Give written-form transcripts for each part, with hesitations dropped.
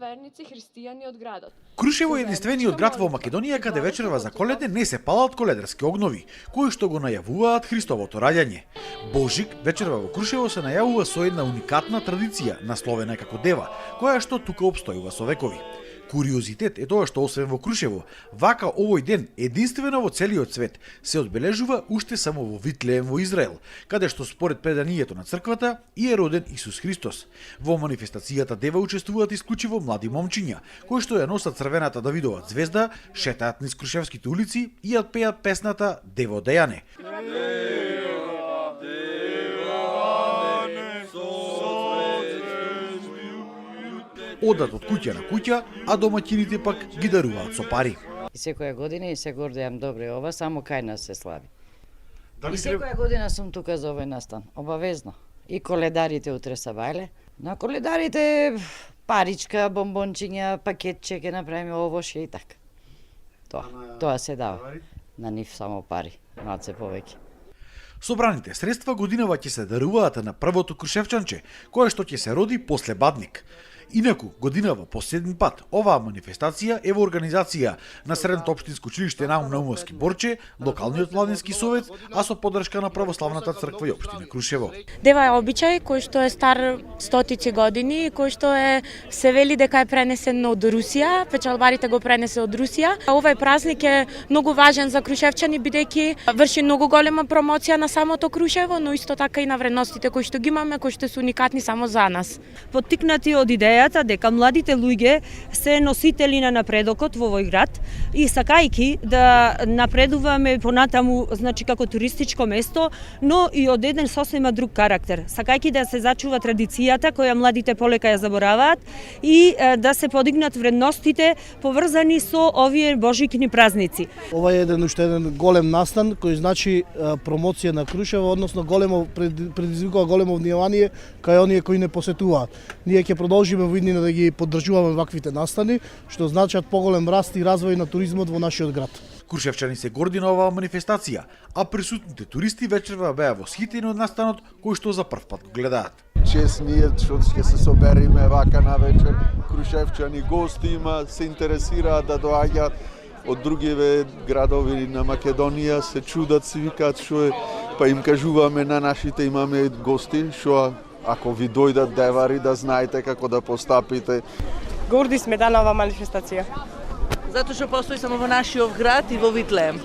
верници христијани од градот. Крушево е единствениот град во Македонија каде вечерва за Коледа не се палат коледарски огнови, кои што го најавуваат Христовото раѓање. Божик вечерва во Крушево се најавува со една уникатна традиција, насловена како Дева, која што тука обстојува со векови. Куриозитет е тоа што освен во Крушево, вака овој ден единствено во целиот свет се одбележува уште само во Витлеем во Израел, каде што според преданието на црквата и е роден Исус Христос. Во манифестацијата Дева учествуваат исклучиво млади момчиња, кои што ја носат црвената Давидова ѕвезда, шетаат низ крушевските улици и ја пеат песната Дево Дејане. Одат од куќа на куќа, а домаќините пак ги даруваат со пари. И секоја година и се гордеам добре ова, само кај нас се слави. Дали И секоја година сум тука за овој настан, обавезно. И коледарите утре са бајле. На коледарите паричка, бомбончиња, пакетче, ке направиме ово ше и така. Тоа се дава. На нив само пари, малце повеќе. Собраните средства годинава ќе се даруваат на првото крушевчанче, кое што ќе се роди после Бадник. Инаку, годинава по седми пат, оваа манифестација е во организација на Средното општинско училиште Наум Наумовски Борче, локалниот младински совет, а со поддршка на Православната црква и општина Крушево. Дева е обичај кој што е стар стотици години и кој што се вели дека е пренесен од Русија, печалбарите го пренесе од Русија. Овој празник е многу важен за крушевчани бидејќи врши многу голема промоција на самото Крушево, но исто така и на вредностите кои што ги имаме, кои што се уникатни само за нас. Поттикнати од идејата дека младите луѓе се носители на напредокот во овој град и сакајки да напредуваме понатаму, значи како туристичко место, но и од еден сосема друг карактер. Сакајки да се зачува традицијата која младите полека ја забораваат и да се подигнат вредностите поврзани со овие божикни празници. Ова е уште еден голем настан кој значи промоција на Крушево, односно предизвикува големо внимание кај оние кои не посетуваат. Ние ќе продолжиме во иднина да ги поддржуваме ваквите настани, што значат поголем раст и развој на туризмот во нашиот град. Крушевчани се горди на оваа манифестација, а присутните туристи вечерва беа восхитени од настанот кој што за прв пат го гледаат. Чест ние што ќе се собериме вака на вечер, крушевчани гости има, се интересираат да доаѓаат од другиве градови на Македонија, се чудат, се викаат што е, па им кажуваме на нашите имаме гости, што ако ви дојдат девари да знаете како да постапите. Горди сме да на оваа манифестација. Затоа што постои само во нашиот град и во Витлеем.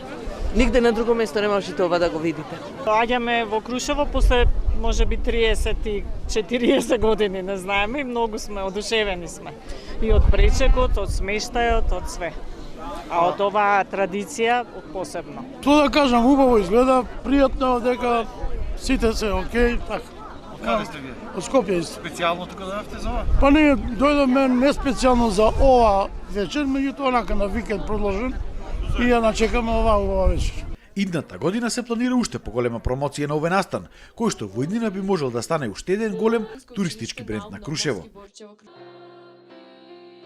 Нигде на друго место не можете ова да го видите. Доаѓаме во Крушево после можеби 30-40 години, не знаеме, и многу сме одушевени сме. И од пречекот, од смештајот, од све. А од оваа традиција посебно. Тоа да кажам, убаво изгледа, пријатно, дека сите се окей, така. Каде сте вие? Од Скопје сте. Специјално тука дојдовте за ова? Па не, дојдоме не специјално за ова вечер, меѓутоа онака на викенд продолжен и ја начекаме оваа убава вечер. Идната година се планира уште поголема промоција на овој настан, кој што во иднина би можел да стане уште еден голем туристички бренд на Крушево.